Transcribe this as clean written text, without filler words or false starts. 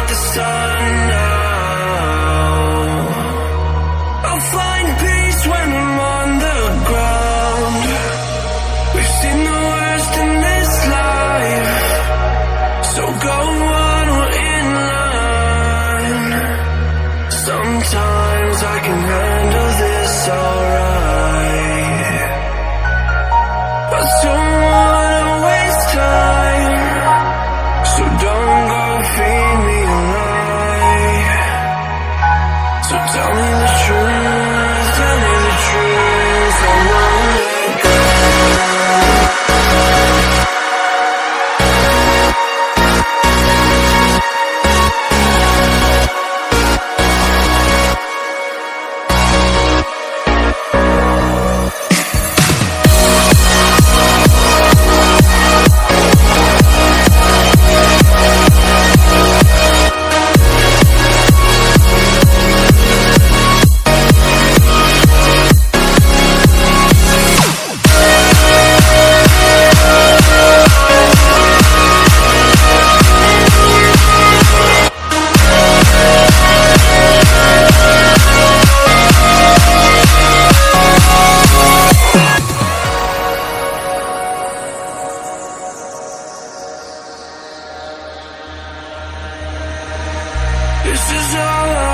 out the sun now. I'll find peace when I'm on the ground. We've seen the worst in this life, so go on, we're in line. Sometimes I can handle this alright, but don't wanna waste time, so don't go feed me a lie. So tell me the truth, tell me the truth, I won't let go. This is all I